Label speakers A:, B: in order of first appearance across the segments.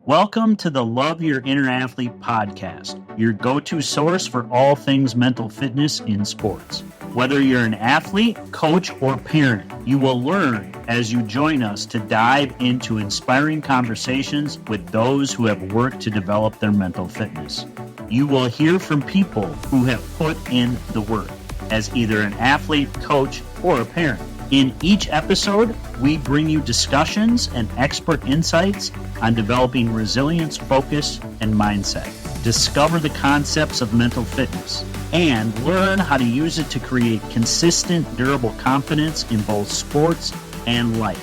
A: Welcome to the Love Your Inner Athlete podcast, your go-to source for all things mental fitness in sports. Whether you're an athlete, coach, or parent, you will learn as you join us to dive into inspiring conversations with those who have worked to develop their mental fitness. You will hear from people who have put in the work as either an athlete, coach, or a parent. In each episode, we bring you discussions and expert insights on developing resilience, focus, and mindset. Discover the concepts of mental fitness and learn how to use it to create consistent, durable confidence in both sports and life.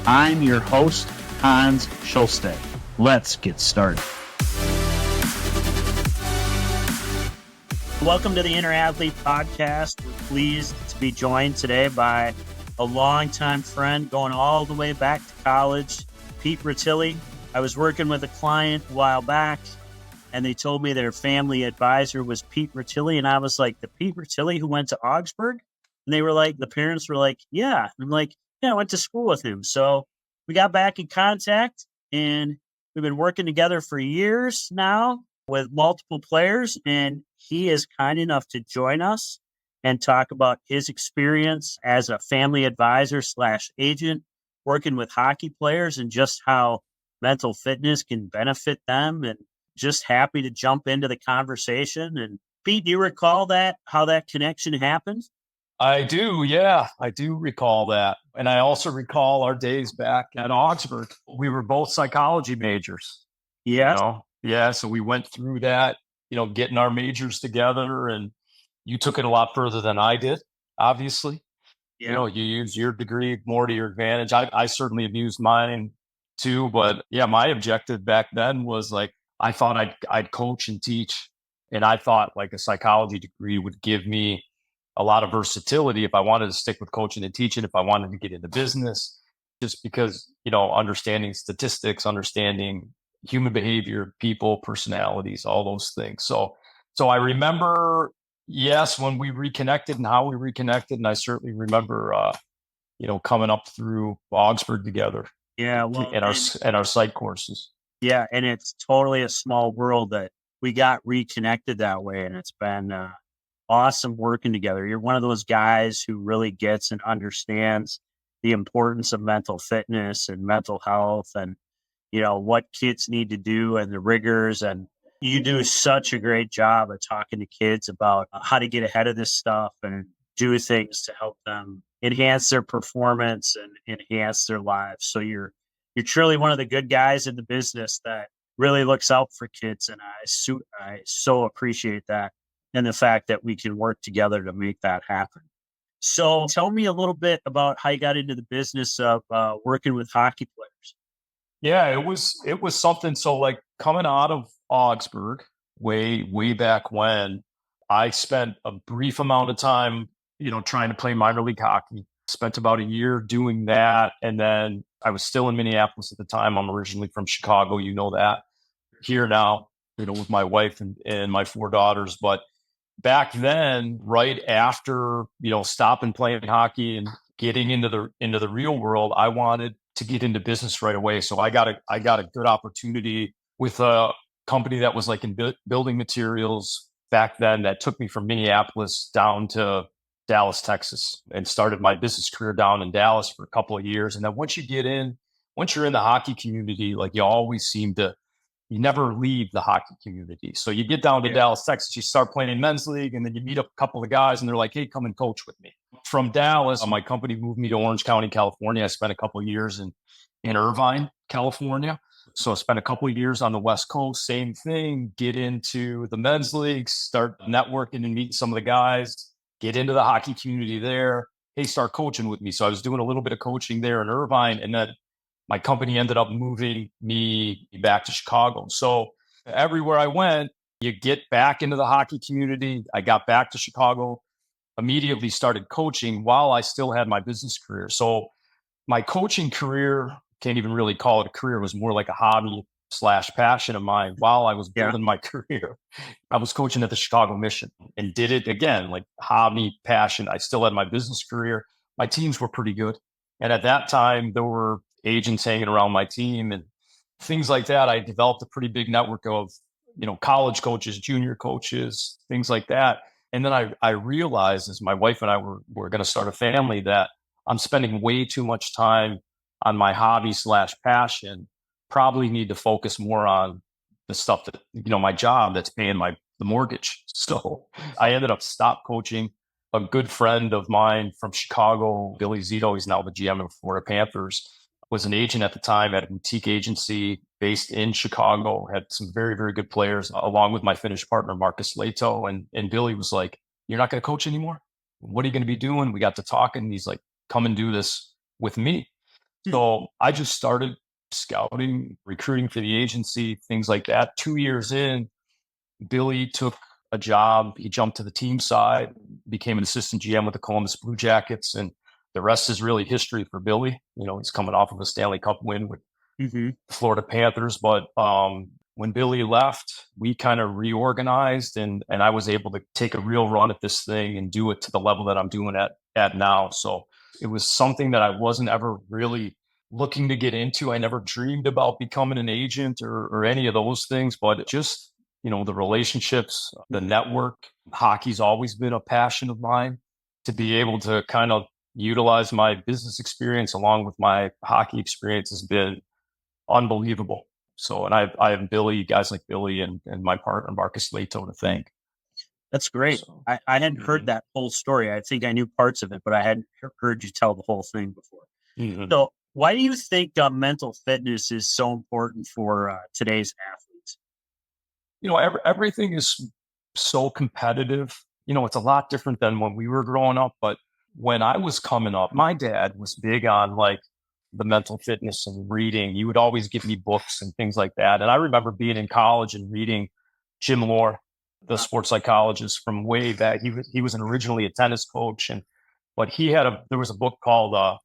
A: I'm your host, Hans Schulstad. Let's get started. Welcome to the Inner Athlete podcast. We're pleased to be joined today by a longtime friend going all the way back to college, Pete Rutili. I was working with a client a while back, and they told me their family advisor was Pete Rutili, and I was like, the Pete Rutili who went to Augsburg? And they were like, the parents were like, yeah. And I'm like, yeah, I went to school with him. So we got back in contact, and we've been working together for years now with multiple players, and he is kind enough to join us and talk about his experience as a family advisor / agent working with hockey players and just how mental fitness can benefit them, and just happy to jump into the conversation. And Pete, do you recall how that connection happened?
B: I do. Yeah, I do recall that. And I also recall our days back at Augsburg. We were both psychology majors.
A: Yeah.
B: Yeah. So we went through that, getting our majors together, and you took it a lot further than I did, obviously.
A: Yeah.
B: You used your degree more to your advantage. I certainly have used mine too. But yeah, my objective back then was like, I thought I'd coach and teach. And I thought like a psychology degree would give me a lot of versatility if I wanted to stick with coaching and teaching, if I wanted to get into business, just because, understanding statistics, understanding human behavior, people, personalities, all those things. So I remember, yes, when we reconnected and how we reconnected. And I certainly remember, coming up through Augsburg together.
A: Yeah. Well,
B: and our site courses.
A: Yeah. And it's totally a small world that we got reconnected that way. And it's been awesome working together. You're one of those guys who really gets and understands the importance of mental fitness and mental health, and what kids need to do and the rigors. And you do such a great job of talking to kids about how to get ahead of this stuff and do things to help them enhance their performance and enhance their lives. So you're truly one of the good guys in the business that really looks out for kids, and I so appreciate that, and the fact that we can work together to make that happen. So tell me a little bit about how you got into the business of working with hockey players.
B: Yeah, it was something. So like coming out of Augsburg way back when, I spent a brief amount of time, trying to play minor league hockey. Spent about a year doing that. And then I was still in Minneapolis at the time. I'm originally from Chicago, that. Here now, with my wife and my 4 daughters. But back then, right after, stopping playing hockey and getting into the real world, I wanted to get into business right away. So I got a good opportunity with a company that was like in building materials back then, that took me from Minneapolis down to Dallas, Texas, and started my business career down in Dallas for a couple of years. And then once you're in the hockey community, like you never leave the hockey community. So you get down to Dallas, Texas, you start playing in men's league, and then you meet up a couple of guys and they're like, hey, come and coach with me. From Dallas, my company moved me to Orange County, California. I spent a couple of years in Irvine, California. So I spent a couple of years on the West Coast, same thing, get into the men's league, start networking and meeting some of the guys, get into the hockey community there. Hey, start coaching with me. So I was doing a little bit of coaching there in Irvine, and then my company ended up moving me back to Chicago. So everywhere I went, you get back into the hockey community. I got back to Chicago, immediately started coaching while I still had my business career. So my coaching career, can't even really call it a career, was more like a hobby / passion of mine. While I was building my career, I was coaching at the Chicago Mission and did it again, like hobby, passion. I still had my business career. My teams were pretty good. And at that time, there were agents hanging around my team, and things like that. I developed a pretty big network of, college coaches, junior coaches, things like that. And then I realized as my wife and I were going to start a family that I'm spending way too much time on my hobby slash passion. Probably need to focus more on the stuff that, my job that's paying the mortgage. So I ended up stop coaching. A good friend of mine from Chicago, Billy Zito, he's now the GM of Florida Panthers, was an agent at the time at a boutique agency based in Chicago, had some very, very good players, along with my Finnish partner, Marcus Leto. And Billy was like, "You're not going to coach anymore? What are you going to be doing?" We got to talking. And he's like, "Come and do this with me." So I just started scouting, recruiting for the agency, things like that. 2 years in, Billy took a job. He jumped to the team side, became an assistant GM with the Columbus Blue Jackets, and the rest is really history for Billy. He's coming off of a Stanley Cup win with
A: Mm-hmm.
B: the Florida Panthers. But when Billy left, we kind of reorganized, and I was able to take a real run at this thing and do it to the level that I'm doing at now. So it was something that I wasn't ever really looking to get into. I never dreamed about becoming an agent or any of those things, but just, the relationships, the network. Hockey's always been a passion of mine. To be able to kind of utilize my business experience along with my hockey experience has been unbelievable. So, and I have Billy, guys like Billy and my partner, Marcus Leto, to thank.
A: That's great.
B: So,
A: I hadn't heard that whole story. I think I knew parts of it, but I hadn't heard you tell the whole thing before.
B: mhm.
A: So, why do you think mental fitness is so important for today's athletes?
B: Everything is so competitive. It's a lot different than when we were growing up. But when I was coming up, my dad was big on like the mental fitness and reading. He would always give me books and things like that. And I remember being in college and reading Jim Lohr, the sports psychologist from way back. He was originally a tennis coach, but there was a book called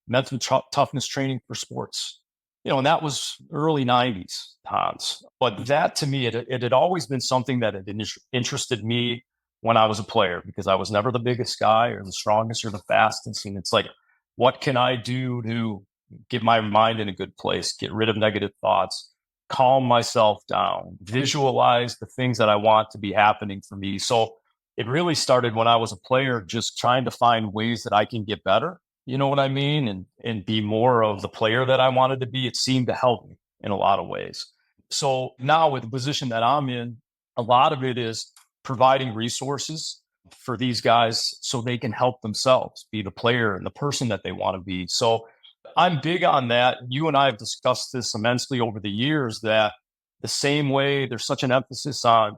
B: mental toughness training for sports. And that was early 90s, Hans. But that to me, it had always been something that had interested me when I was a player, because I was never the biggest guy or the strongest or the fastest. And it's like, what can I do to get my mind in a good place, get rid of negative thoughts, calm myself down, visualize the things that I want to be happening for me. So it really started when I was a player, just trying to find ways that I can get better. You know what I mean? And be more of the player that I wanted to be. It seemed to help me in a lot of ways. So now with the position that I'm in, a lot of it is providing resources for these guys so they can help themselves be the player and the person that they want to be. So I'm big on that. You and I have discussed this immensely over the years, that the same way there's such an emphasis on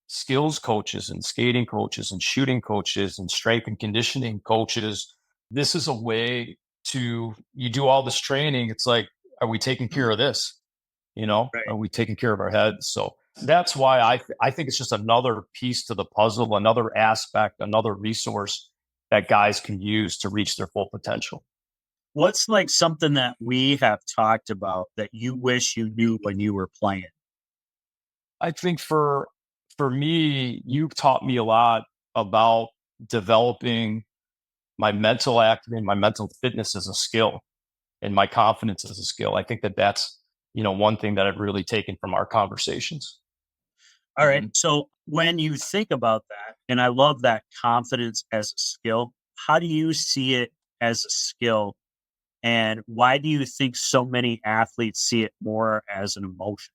B: skills coaches and skating coaches and shooting coaches and strength and conditioning coaches, this is a way you do all this training. It's like, are we taking care of this?
A: Right.
B: Are we taking care of our heads? So that's why I think it's just another piece to the puzzle, another aspect, another resource that guys can use to reach their full potential.
A: What's like something that we have talked about that you wish you knew when you were playing?
B: I think for me, you've taught me a lot about developing my mental acumen, my mental fitness as a skill, and my confidence as a skill. I think that's one thing that I've really taken from our conversations.
A: All right. So when you think about that, and I love that confidence as a skill, how do you see it as a skill? And why do you think so many athletes see it more as an emotion?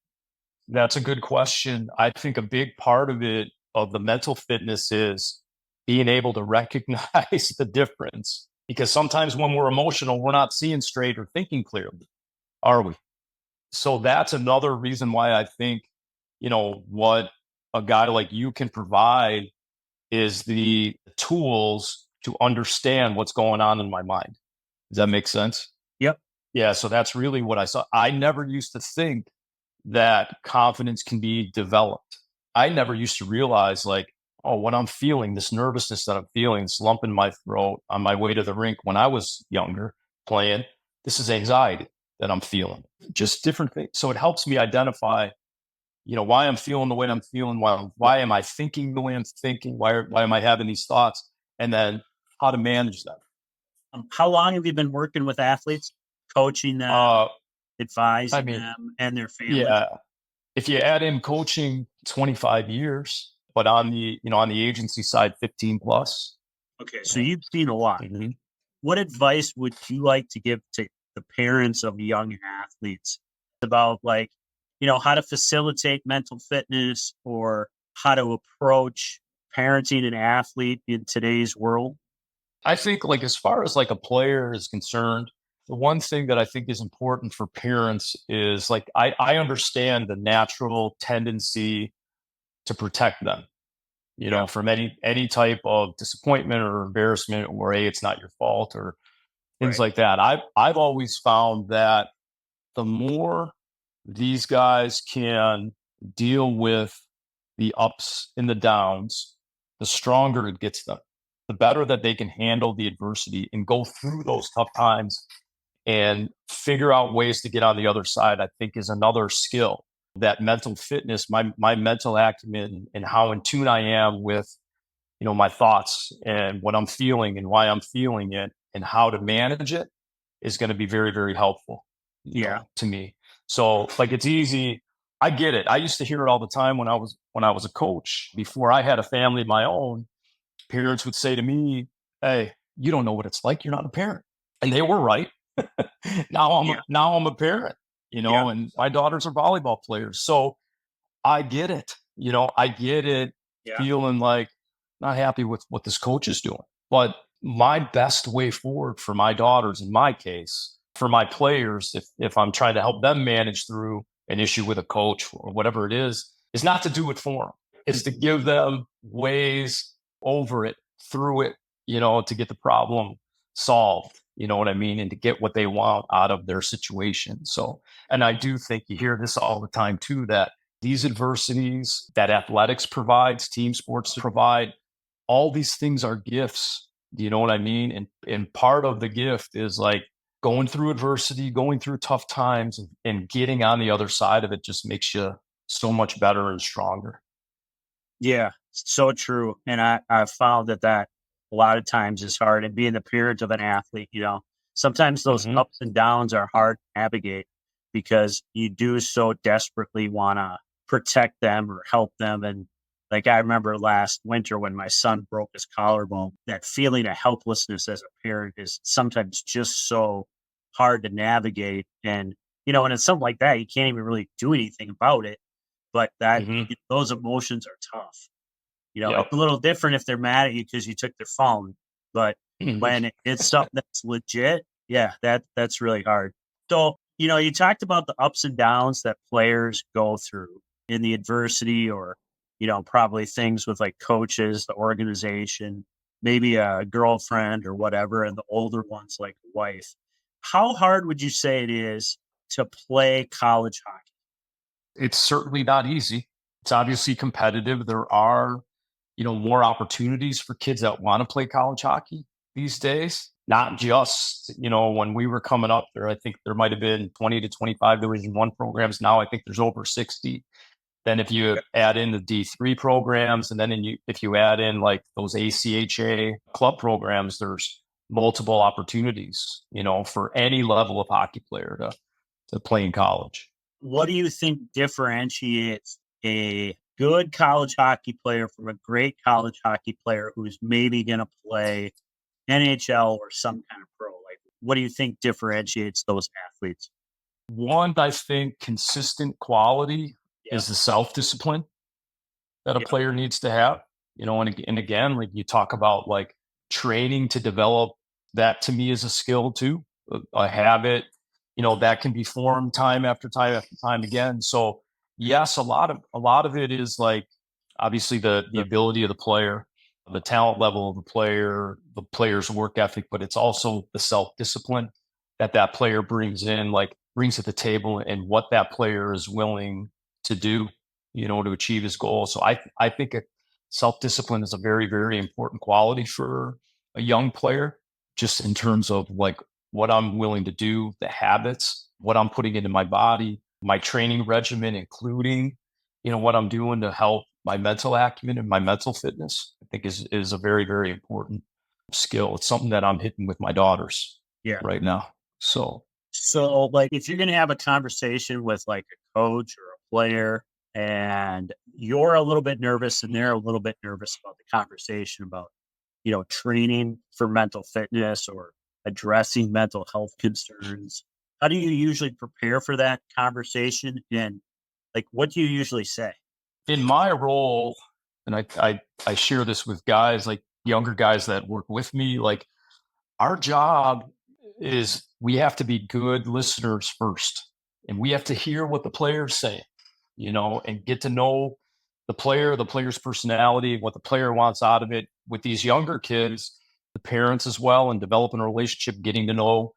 B: That's a good question. I think a big part of it, of the mental fitness, is being able to recognize the difference. Because sometimes when we're emotional, we're not seeing straight or thinking clearly, are we? So that's another reason why I think, what a guy like you can provide is the tools to understand what's going on in my mind. Does that make sense?
A: Yep.
B: Yeah. So that's really what I saw. I never used to think that confidence can be developed. I never used to realize, like, oh, what I'm feeling, this nervousness that I'm feeling, this lump in my throat on my way to the rink when I was younger playing, this is anxiety that I'm feeling, just different things. So it helps me identify, why I'm feeling the way I'm feeling, why am I thinking the way I'm thinking, why am I having these thoughts, and then how to manage them.
A: How long have you been working with athletes, coaching them?
B: Uh, I
A: advising
B: mean,
A: them and their family?
B: yeah, if you add in coaching, 25 years, but on the agency side, 15 plus.
A: Okay, so
B: Yeah.
A: you've seen a lot.
B: Mhm.
A: What advice would you like to give to the parents of young athletes about, like, how to facilitate mental fitness or how to approach parenting an athlete in today's world?
B: I think like as far as like a player is concerned, the one thing that I think is important for parents is like I understand the natural tendency to protect them,
A: Yeah,
B: from any type of disappointment or embarrassment or hey, it's not your fault or things
A: right.
B: like that. I've always found that the more these guys can deal with the ups and the downs, the stronger it gets them. The better that they can handle the adversity and go through those tough times and figure out ways to get on the other side, I think is another skill. That mental fitness, my mental acumen and how in tune I am with, my thoughts and what I'm feeling and why I'm feeling it and how to manage it is going to be very, very helpful,
A: Yeah,
B: to me. So like it's easy. I get it. I used to hear it all the time when I was a coach. Before I had a family of my own, parents would say to me, "Hey, you don't know what it's like. You're not a parent." And they were right.
A: yeah,
B: Now I'm a parent,
A: yeah,
B: and my daughters are volleyball players. So I get it. I get it
A: yeah,
B: feeling like not happy with what this coach is doing. But my best way forward for my daughters, in my case, for my players, if I'm trying to help them manage through an issue with a coach or whatever it is not to do it for them. It's to give them ways over it, through it, to get the problem solved. You know what I mean? And to get what they want out of their situation. So, and I do think you hear this all the time too, that these adversities that athletics provides, team sports provide, all these things are gifts. Do you know what I mean? And part of the gift is like going through adversity, going through tough times, and getting on the other side of it just makes you so much better and stronger.
A: yeah. So true. And I've found that a lot of times is hard. And being the parent of an athlete, sometimes those
B: Hmm.
A: ups and downs are hard to navigate because you do so desperately want to protect them or help them. And like I remember last winter when my son broke his collarbone, that feeling of helplessness as a parent is sometimes just so hard to navigate. And, when it's something like that, you can't even really do anything about it. But
B: Hmm.
A: those emotions are tough. It's
B: Yep.
A: a little different if they're mad at you because you took their phone, but
B: Hmm.
A: when it's something that's legit, yeah, that's really hard. So, you talked about the ups and downs that players go through in the adversity or, probably things with like coaches, the organization, maybe a girlfriend or whatever, and the older ones like a wife. How hard would you say it is to play college hockey?
B: It's certainly not easy. It's obviously competitive. There are, more opportunities for kids that want to play college hockey these days. Not just, when we were coming up there, I think there might have been 20 to 25 Division One programs. Now I think there's over 60. Then if you add in the D3 programs, and then if you add in like those ACHA club programs, there's multiple opportunities, for any level of hockey player to play in college.
A: What do you think differentiates a good college hockey player from a great college hockey player who's maybe going to play NHL or some kind of pro? Like, what do you think differentiates those athletes?
B: One, I think consistent quality
A: Yeah,
B: is the self discipline that a
A: yeah,
B: player needs to have. And again, like you talk about like training to develop that to me is a skill too, a habit, that can be formed time after time after time again. So yes, a lot of it is like obviously the ability of the player, the talent level of the player's work ethic, but it's also the self discipline that player brings to the table and what that player is willing to do, to achieve his goal. So I think self discipline is a very, very important quality for a young player, just in terms of like what I'm willing to do, the habits, what I'm putting into my body, my training regimen, including, what I'm doing to help my mental acumen and my mental fitness, I think is a very, very important skill. It's something that I'm hitting with my daughters
A: yeah.
B: right now. So
A: So, like, if you're going to have a conversation with like a coach or a player, and you're a little bit nervous and they're a little bit nervous about the conversation about, training for mental fitness or addressing mental health concerns, how do you usually prepare for that conversation? And like, what do you usually say?
B: In my role, and I share this with guys like younger guys that work with me, like our job is we have to be good listeners first, and we have to hear what the player's saying, and get to know the player's personality, what the player wants out of it. With these younger kids, the parents as well, and developing a relationship, getting to know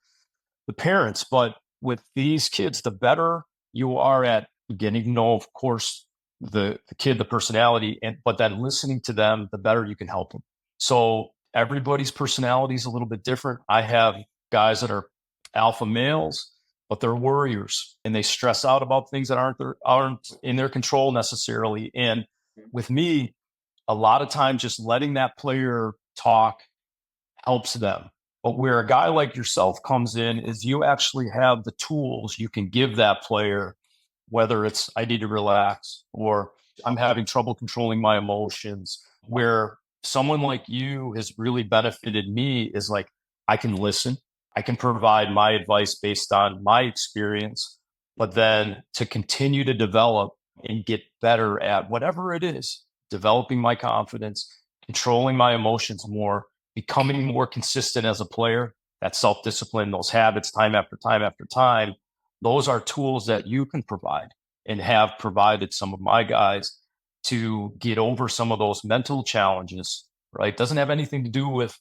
B: the parents. But with these kids, the better you are at getting to know, of course, the kid, the personality, and but then listening to them, the better you can help them. So everybody's personality is a little bit different. I have guys that are alpha males, but they're worriers and they stress out about things that aren't in their control necessarily. And with me, a lot of times just letting that player talk helps them. But where a guy like yourself comes in is you actually have the tools you can give that player, whether it's I need to relax or I'm having trouble controlling my emotions. Where someone like you has really benefited me is like I can listen, I can provide my advice based on my experience, but then to continue to develop and get better at whatever it is, developing my confidence, controlling my emotions more, becoming more consistent as a player, that self discipline, those habits, time after time after time, those are tools that you can provide and have provided some of my guys to get over some of those mental challenges. Right, doesn't have anything to do with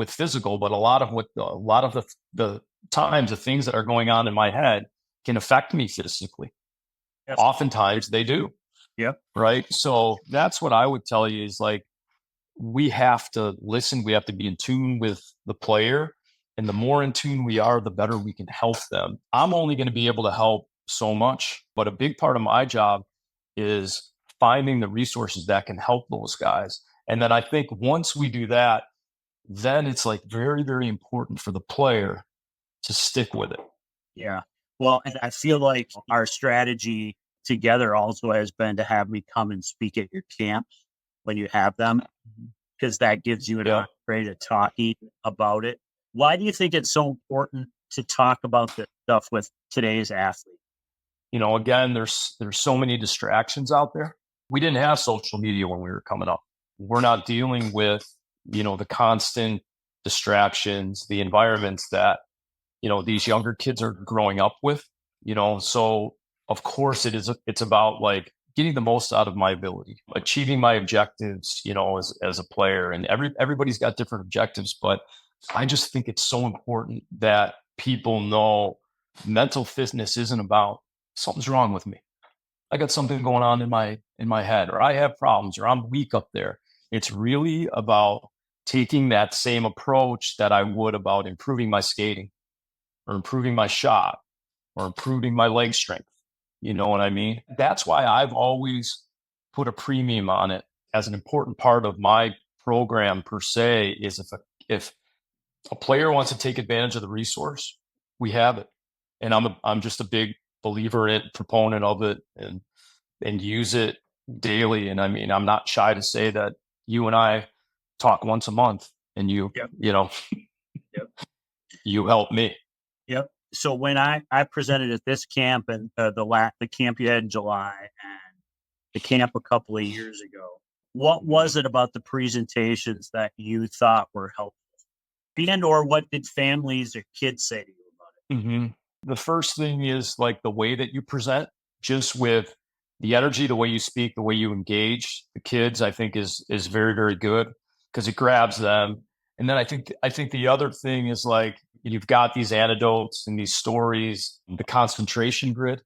B: physical, but a lot of the times the things that are going on in my head can affect me physically.
A: Yes.
B: Oftentimes they do.
A: Yep.
B: Right, so that's what I would tell you is like we have to listen. We have to be in tune with the player. And the more in tune we are, the better we can help them. I'm only going to be able to help so much, but a big part of my job is finding the resources that can help those guys. And then I think once we do that, then it's like very, very important for the player to stick with it.
A: Yeah. Well, and I feel like our strategy together also has been to have me come and speak at your camps when you have them, because that gives you an
B: Yeah.
A: entree to talking about it. Why do you think it's so important to talk about this stuff with today's athlete?
B: Again, there's so many distractions out there. We didn't have social media when we were coming up. We're not dealing with, the constant distractions, the environments that, these younger kids are growing up with, so of course it's about like getting the most out of my ability, achieving my objectives, as a player. And everybody's got different objectives, but I just think it's so important that people know mental fitness isn't about something's wrong with me. I got something going on in my head, or I have problems, or I'm weak up there. It's really about taking that same approach that I would about improving my skating or improving my shot or improving my leg strength. You know what I mean? That's why I've always put a premium on it as an important part of my program per se is if a player wants to take advantage of the resource, we have it. And I'm just a big believer in it, proponent of it, and use it daily. And I mean, I'm not shy to say that you and I talk once a month, and
A: Yep.
B: you know,
A: Yep.
B: you help me.
A: Yep. So when I presented at this camp and the camp you had in July and the camp a couple of years ago, what was it about the presentations that you thought were helpful? And or what did families or kids say to you about
B: hmm The first thing is like the way that you present, just with the energy, the way you speak, the way you engage the kids, I think is very, very good because it grabs them. And then I think the other thing is like you've got these anecdotes and these stories, the concentration grid,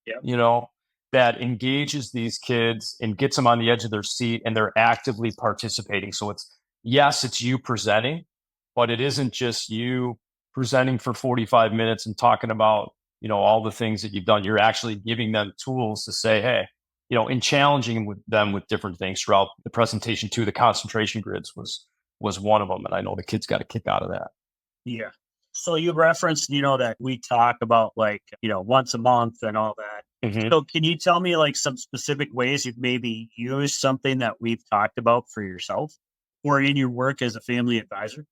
A: it?
B: you know, that engages these kids and gets them on the edge of their seat and they're actively participating. So yes, it's you presenting, but it isn't just you presenting for 45 minutes and talking about, all the things that you've done. You're actually giving them tools to say, hey, and challenging them with different things throughout the presentation too. The concentration grids was one of them. And I know the kids got a kick out of that.
A: Yeah. So you referenced, that we talk about like, once a month and all that.
B: Mhm.
A: So can you tell me like some specific ways you've maybe used something that we've talked about for yourself or in your work as a family advisor?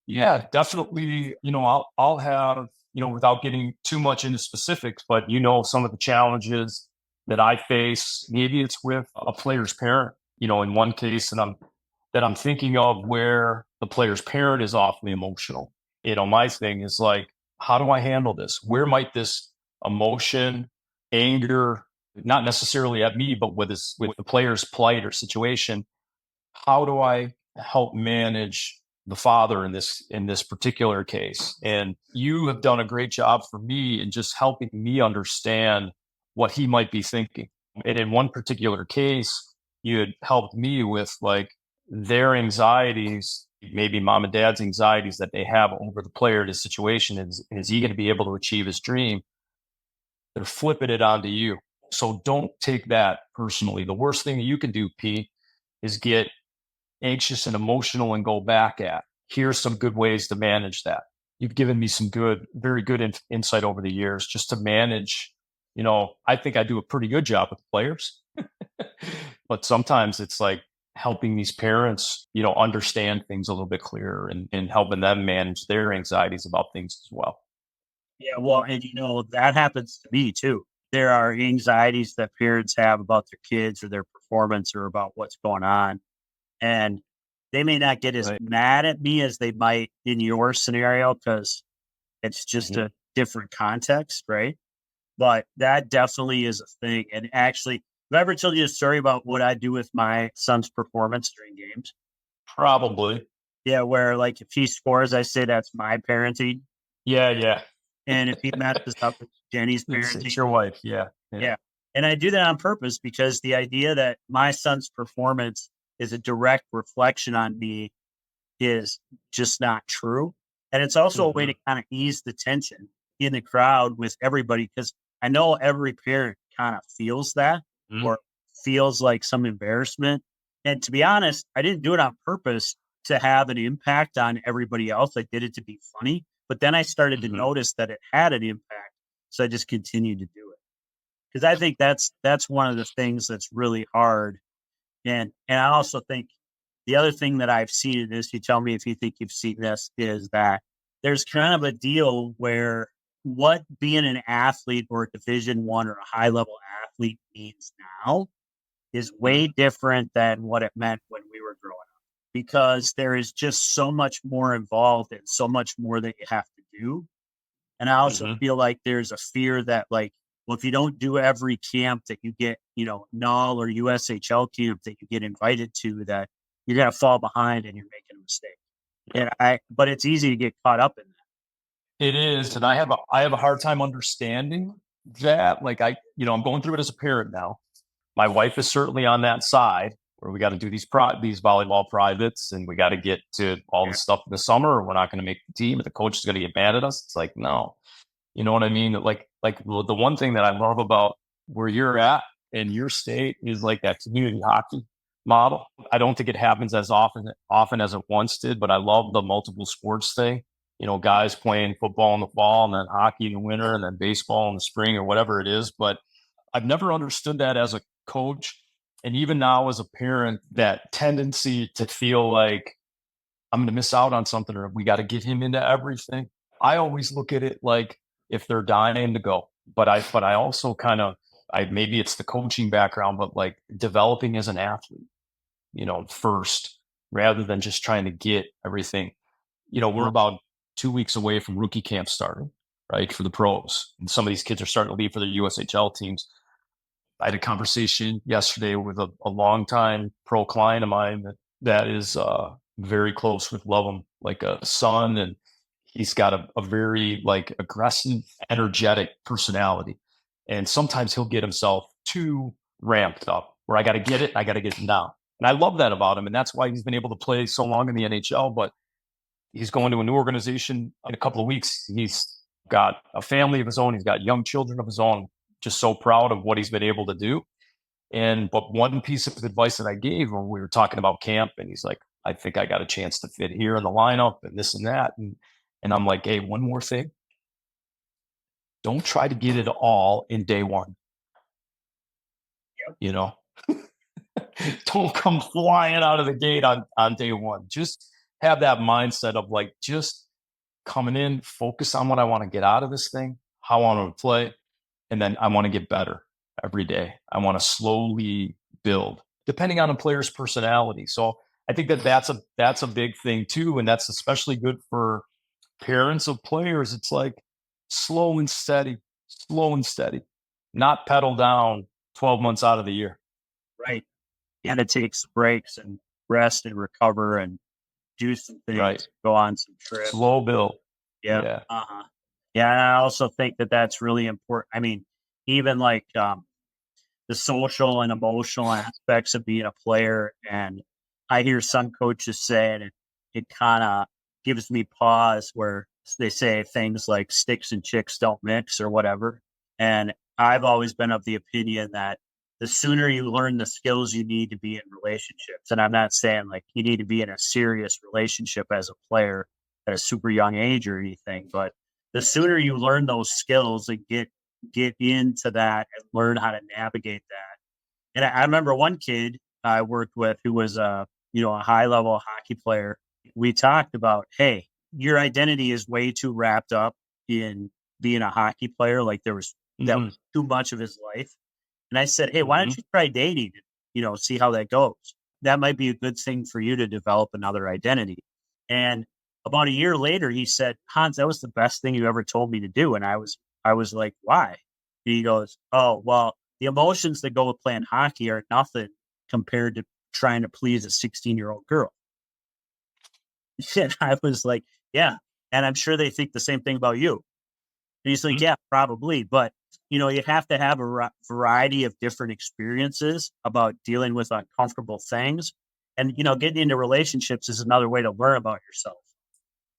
B: Yeah, definitely. I'll have, without getting too much into specifics, but some of the challenges that I face. Maybe it's with a player's parent, in one case, and I'm thinking of where the player's parent is awfully emotional. My thing is like, how do I handle this? Where might this emotion, anger, not necessarily at me, but with the player's plight or situation, how do I help manage the father in this particular case? And you have done a great job for me in just helping me understand what he might be thinking. And in one particular case, you had helped me with like their anxieties, maybe mom and dad's anxieties that they have over the player, his situation. Is he going to be able to achieve his dream? They're flipping it onto you. So don't take that personally. The worst thing that you can do, Pete, is get anxious and emotional and go back at. Here's some good ways to manage that. You've given me some very good insight over the years just to manage. I think I do a pretty good job with players, but sometimes it's like helping these parents, understand things a little bit clearer and helping them manage their anxieties about things as well.
A: Yeah, well, and that happens to me too. There are anxieties that parents have about their kids or their performance or about what's going on. And they may not get as
B: Right.
A: mad at me as they might in your scenario because it's just
B: Mhm.
A: a different context, right? But that definitely is a thing. And actually, have I ever told you a story about what I do with my son's performance during games?
B: Probably.
A: Yeah, where like if he scores, I say that's my parenting.
B: Yeah, yeah.
A: And if he messes up, it's Jenny's
B: It's
A: parenting.
B: your wife. Yeah. Yeah.
A: Yeah. And I do that on purpose because the idea that my son's performance is a direct reflection on me is just not true. And it's also a way to
B: Mhm.
A: kind of ease the tension in the crowd with everybody because I know every parent kind of feels that
B: Mhm.
A: or feels like some embarrassment. And to be honest, I didn't do it on purpose to have an impact on everybody else. I did it to be funny. But then I started to
B: Mhm.
A: notice that it had an impact. So I just continued to do it. Because I think that's one of the things that's really hard. And I also think the other thing that I've seen in this, you tell me if you think you've seen this, is that there's kind of a deal where what being an athlete or a division one or a high level athlete means now is way different than what it meant when we were growing up. Because there is just so much more involved and so much more that you have to do. And I also
B: Mhm.
A: feel like there's a fear that like, well, if you don't do every camp that you get, NUL or USHL camp that you get invited to, that you're gonna fall behind and you're making a mistake. But it's easy to get caught up in that.
B: It is, and I have a hard time understanding that. Like I'm going through it as a parent now. My wife is certainly on that side where we got to do these volleyball privates, and we got to get to all the
A: Yeah.
B: stuff in the summer, or we're not going to make the team, and the coach is going to get mad at us. It's like no, you know what I mean? Like the one thing that I love about where you're at in your state is like that community hockey model. I don't think it happens as often as it once did, but I love the multiple sports thing. Guys playing football in the fall and then hockey in the winter and then baseball in the spring or whatever it is. But I've never understood that as a coach. And even now as a parent, that tendency to feel like I'm going to miss out on something or we got to get him into everything. I always look at it like if they're dying to go, but I also kind of, maybe it's the coaching background, but like developing as an athlete, first rather than just trying to get everything. We're about 2 weeks away from rookie camp starting, right, for the pros. And some of these kids are starting to leave for their USHL teams. I had a conversation yesterday with a longtime pro client of mine that is very close with Love him like a son, and he's got a very like aggressive, energetic personality, and sometimes he'll get himself too ramped up. Where I got to get it, I got to get it now, and I love that about him, and that's why he's been able to play so long in the NHL. But he's going to a new organization in a couple of weeks. He's got a family of his own. He's got young children of his own. Just so proud of what he's been able to do. But one piece of advice that I gave when we were talking about camp, and he's like, I think I got a chance to fit here in the lineup and this and that. And And I'm like, hey, one more thing. Don't try to get it all in day one.
A: Yep.
B: You know, don't come flying out of the gate on day one. Just have that mindset of like, just coming in, focus on what I want to get out of this thing, how I want to play, and then I want to get better every day. I want to slowly build, depending on a player's personality. So I think that that's a big thing too, and that's especially good for parents of players. It's like slow and steady, not pedal down 12 months out of the year.
A: Right. And it takes breaks and rest and recover and do some
B: Right.
A: things, go on some trips.
B: Slow build.
A: Yep.
B: Yeah.
A: Uh-huh. Yeah. And I also think that that's really important. I mean, even like the social and emotional aspects of being a player. And I hear some coaches say, and it kind of gives me pause where they say things like sticks and chicks don't mix or whatever. And I've always been of the opinion that the sooner you learn the skills you need to be in relationships, and I'm not saying like you need to be in a serious relationship as a player at a super young age or anything, but the sooner you learn those skills and get into that and learn how to navigate that. And I remember one kid I worked with who was a high level hockey player. We talked about, hey, your identity is way too wrapped up in being a hockey player. Like that
B: Hmm.
A: was too much of his life. And I said, hey, why
B: Hmm.
A: don't you try dating? See how that goes. That might be a good thing for you to develop another identity. And about a year later, he said, Hans, that was the best thing you ever told me to do. And I was like, why? He goes, oh, well, the emotions that go with playing hockey are nothing compared to trying to please a 16-year-old girl. And I was like, yeah. And I'm sure they think the same thing about you. And he's like, yeah, probably. But, you have to have a variety of different experiences about dealing with uncomfortable things. And, getting into relationships is another way to learn about yourself.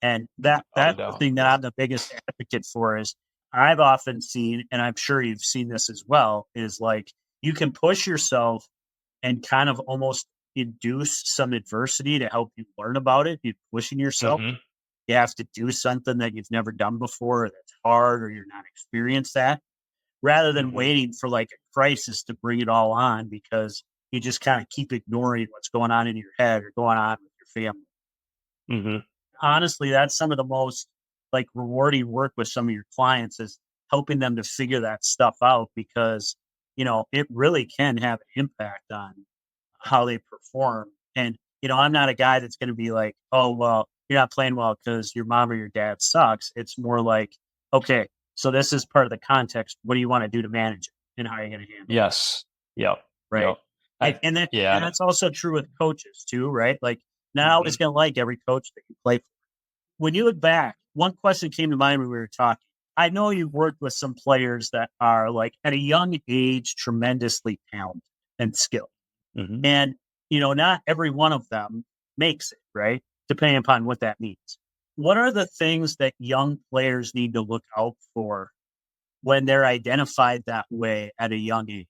A: And
B: Without a
A: that's the
B: doubt.
A: thing that I'm the biggest advocate for is I've often seen, and I'm sure you've seen this as well, is like you can push yourself and kind of almost induce some adversity to help you learn about it. You're pushing yourself.
B: Hmm.
A: You have to do something that you've never done before or that's hard or you're not experienced at, rather than
B: Hmm.
A: waiting for like a crisis to bring it all on because you just kind of keep ignoring what's going on in your head or going on with your family.
B: Hmm.
A: Honestly, that's some of the most like rewarding work with some of your clients is helping them to figure that stuff out because, it really can have an impact on how they perform. And, I'm not a guy that's going to be like, oh, well, you're not playing well because your mom or your dad sucks. It's more like, okay, so this is part of the context. What do you want to do to manage it and how are you going to handle it?
B: Yes. Yep.
A: Right.
B: Yep. I,
A: And
B: yeah.
A: that's also true with coaches too, right? Like not always
B: Hmm.
A: going to like every coach that you play for. When you look back, one question came to mind when we were talking. I know you've worked with some players that are like at a young age, tremendously talented and skilled.
B: Hmm.
A: And, not every one of them makes it, right? Depending upon what that means. What are the things that young players need to look out for when they're identified that way at a young age?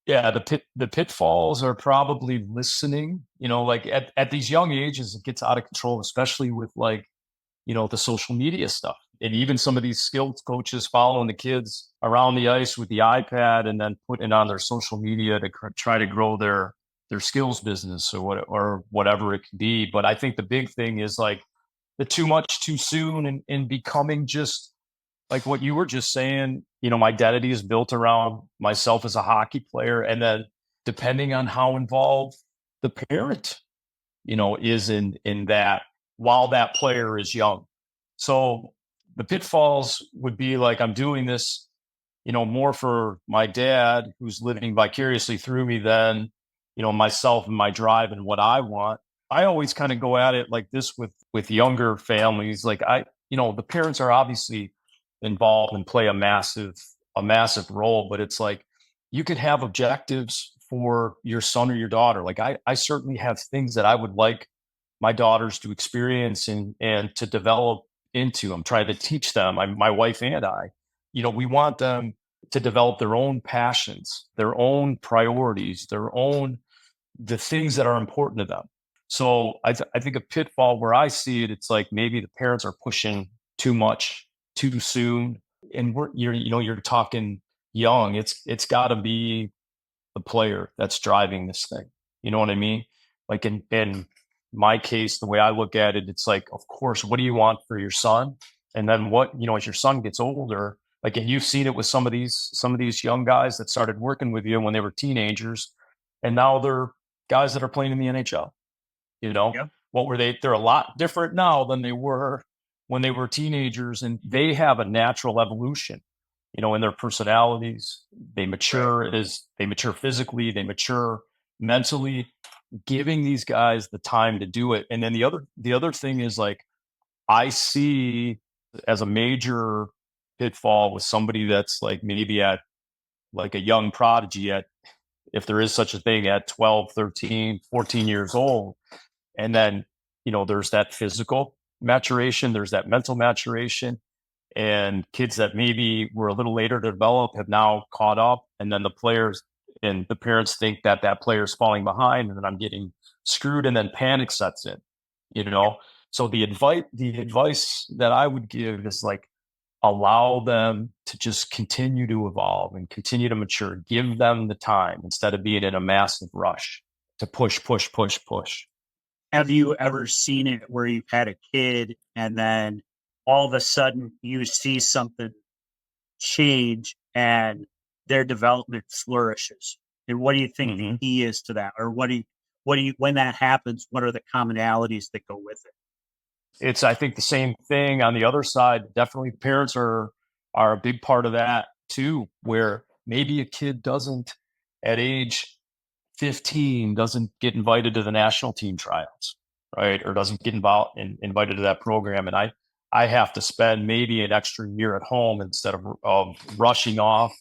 B: Yeah, the pitfalls are probably listening. Like at these young ages, it gets out of control, especially with like the social media stuff. And even some of these skilled coaches following the kids around the ice with the iPad and then putting it on their social media to try to grow their skills business or whatever it can be. But I think the big thing is like the too much too soon and becoming just like what you were just saying. My identity is built around myself as a hockey player. And then depending on how involved the parent is in that while that player is young. So the pitfalls would be like I'm doing this, more for my dad who's living vicariously through me than, myself and my drive and what I want. I always kind of go at it like this with younger families. Like the parents are obviously involved and play a massive role, but it's like you could have objectives for your son or your daughter. Like I certainly have things that I would like my daughters to experience and to develop into. I'm trying to teach them, my wife and I, we want them to develop their own passions, their own priorities, the things that are important to them. So I think a pitfall where I see it, it's like maybe the parents are pushing too much too soon, and you're talking young. It's got to be the player that's driving this thing. You know what I mean? Like in my case, the way I look at it, it's like, of course, what do you want for your son? And then what, as your son gets older, like, and you've seen it with some of these young guys that started working with you when they were teenagers, and now they're guys that are playing in the NHL.
A: Yep.
B: What were they? They're a lot different now than they were when they were teenagers, and they have a natural evolution, in their personalities. They
A: Right.
B: mature physically, they mature mentally, giving these guys the time to do it. And then the other thing is, like, I see as a major pitfall with somebody that's like maybe at like a young prodigy at, if there is such a thing, at 12, 13, 14 years old. And then, there's that physical maturation, there's that mental maturation, and kids that maybe were a little later to develop have now caught up. And then the players and the parents think that that player is falling behind, and then I'm getting screwed, and then panic sets in, you know? So the advice that I would give is, like, allow them to just continue to evolve and continue to mature. Give them the time instead of being in a massive rush to push, push, push, push.
A: Have you ever seen it where you've had a kid and then all of a sudden you see something change and their development flourishes? And what do you think the
B: Hmm.
A: key is to that? Or what do you, when that happens, what are the commonalities that go with it?
B: It's, I think, the same thing on the other side. Definitely parents are a big part of that too, where maybe a kid doesn't, at age 15, doesn't get invited to the national team tryouts, right? Or doesn't get invited to that program. And I have to spend maybe an extra year at home instead of rushing off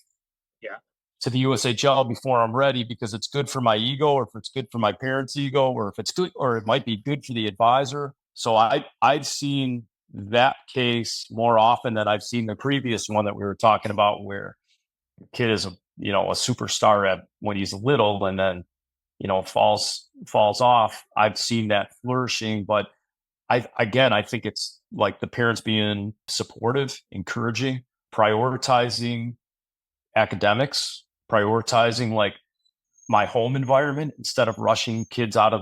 A: Yeah.
B: to the USHL before I'm ready, because it's good for my ego, or if it's good for my parents' ego, or if it's good, or it might be good for the advisor. So I've seen that case more often than I've seen the previous one that we were talking about, where the kid is a superstar at when he's little, and then falls off. I've seen that flourishing, but I think it's like the parents being supportive, encouraging, prioritizing academics, prioritizing, like, my home environment instead of rushing kids out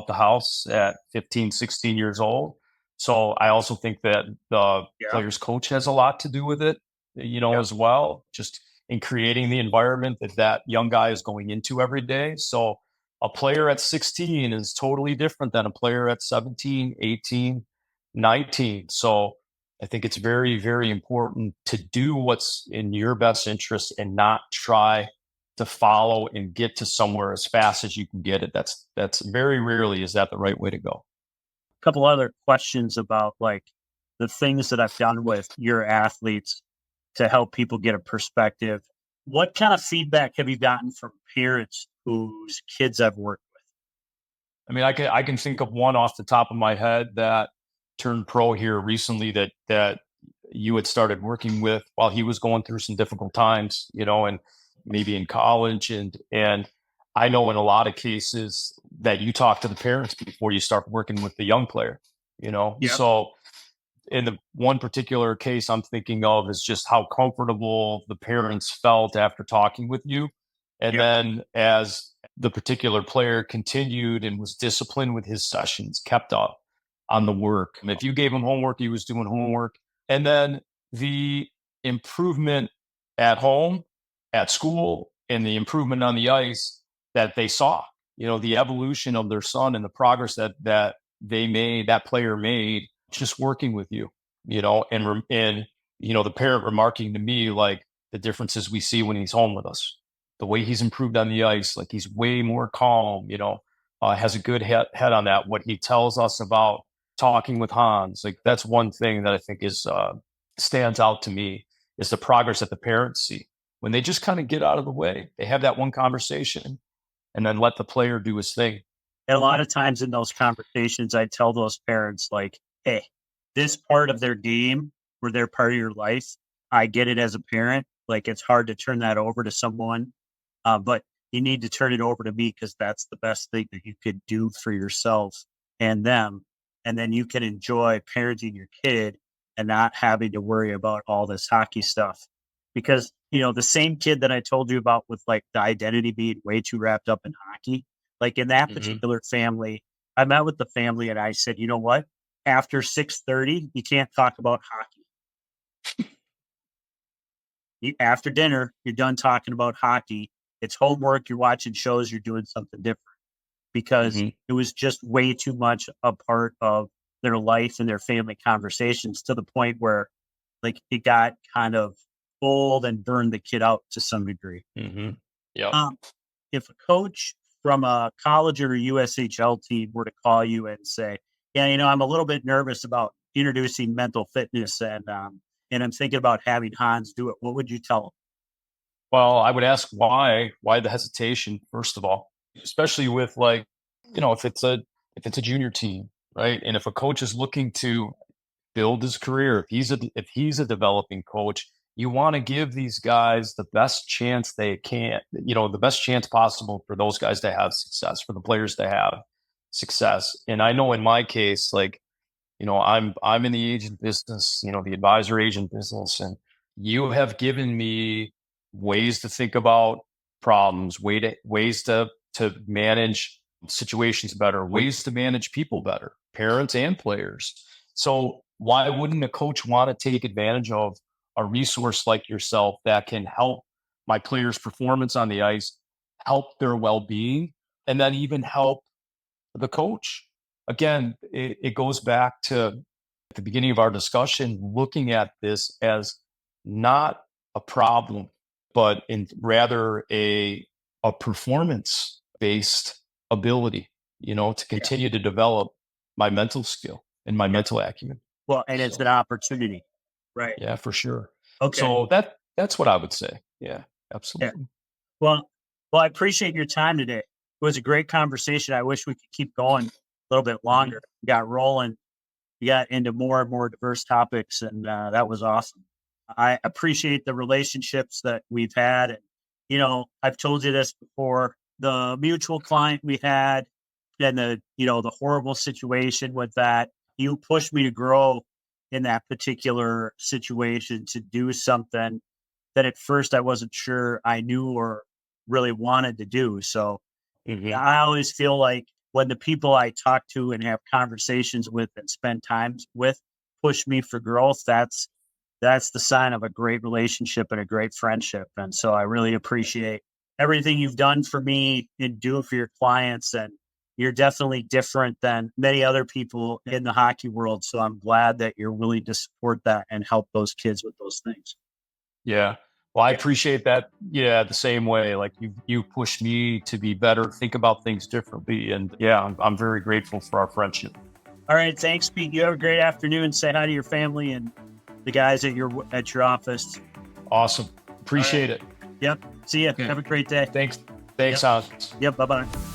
B: the house at 15, 16 years old. So I also think that the
A: Yeah.
B: player's coach has a lot to do with it,
A: Yeah.
B: as well, just in creating the environment that that young guy is going into every day. So a player at 16 is totally different than a player at 17, 18, 19. So I think it's very, very important to do what's in your best interest and not try to follow and get to somewhere as fast as you can get it. That's very rarely is that the right way to go.
A: A couple other questions about like the things that I've done with your athletes to help people get a perspective. What kind of feedback have you gotten from parents whose kids I've worked
B: I mean, I can think of one off the top of my head that turned pro here recently, that you had started working with while he was going through some difficult times, and maybe in college, and I know in a lot of cases that you talk to the parents before you start working with the young player,
A: with? Yep.
B: so in the one particular case I'm thinking of is just how comfortable the parents felt after talking with you. And
A: Yep.
B: then as the particular player continued and was disciplined with his sessions, kept up on the work. And if you gave him homework, he was doing homework. And then the improvement at home, at school, and the improvement on the ice that they saw, the evolution of their son and the progress that they made, that player made, just working with you, and the parent remarking to me, like, the differences we see when he's home with us, the way he's improved on the ice, like he's way more calm, has a good head on that. What he tells us about talking with Hans, like, that's one thing that I think is stands out to me, is the progress that the parents see when they just kind of get out of the way. They have that one conversation and then let the player do his thing.
A: And a lot of times in those conversations, I tell those parents, like, hey, this part of their game where they're part of your life, I get it as a parent. Like, it's hard to turn that over to someone, but you need to turn it over to me because that's the best thing that you could do for yourself. and them. And then you can enjoy parenting your kid and not having to worry about all this hockey stuff. Because, the same kid that I told you about with like the identity being way too wrapped up in hockey, like in that
B: Hmm.
A: particular family, I met with the family and I said, you know what? After 6:30, you can't talk about hockey. After dinner, you're done talking about hockey. It's homework. You're watching shows. You're doing something different because
B: Hmm.
A: it was just way too much a part of their life and their family conversations to the point where like it got kind of old and burned the kid out to some degree.
B: Hmm. Yep.
A: Um, if a coach from a college or a USHL team were to call you and say, "Yeah, I'm a little bit nervous about introducing mental fitness, and I'm thinking about having Hans do it," what would you tell them?
B: Well, I would ask why the hesitation, first of all, especially with like, if it's a junior team, right? And if a coach is looking to build his career, if he's a developing coach, you want to give these guys the best chance they can, the best chance possible for those guys to have success, for the players to have success. And I know in my case, like, I'm in the agent business, the advisor agent business, and you have given me ways to think about problems, ways to manage situations better, ways to manage people better, parents and players. So why wouldn't a coach want to take advantage of a resource like yourself that can help my players' performance on the ice, help their well-being, and then even help the coach? Again, it goes back to the beginning of our discussion, looking at this as not a problem, but in rather a performance based ability, to
A: Yeah.
B: continue to develop my mental skill and my
A: Yeah.
B: mental acumen.
A: Well, and it's
B: So
A: an opportunity. Right.
B: yeah, for sure.
A: Okay.
B: So that's what I would say. Yeah,
A: Yeah.
B: absolutely.
A: Well, I appreciate your time today. It was a great conversation. I wish we could keep going a little bit
B: Mhm.
A: longer. We got rolling. We got into more and more diverse topics, and that was awesome. I appreciate the relationships that we've had. And, I've told you this before, the mutual client we had and the horrible situation with that, you pushed me to grow in that particular situation to do something that at first I wasn't sure I knew or really wanted to do. So
B: Mhm.
A: I always feel like when the people I talk to and have conversations with and spend time with push me for growth, that's the sign of a great relationship and a great friendship. And so I really appreciate everything you've done for me and do it for your clients. And you're definitely different than many other people in the hockey world. So I'm glad that you're willing to support that and help those kids with those things.
B: Yeah. Well, I
A: Yeah.
B: appreciate that. Yeah, the same way. Like you push me to be better, think about things differently, and yeah, I'm very grateful for our friendship.
A: All right. Thanks, Pete. You have a great afternoon. Say hi to your family and the guys at your office.
B: Awesome.
A: All right.
B: Appreciate it.
A: Yep. See ya.
B: Okay.
A: Have a great day.
B: Thanks.
A: Yep.
B: Thanks, Hans.
A: Yep. Bye bye.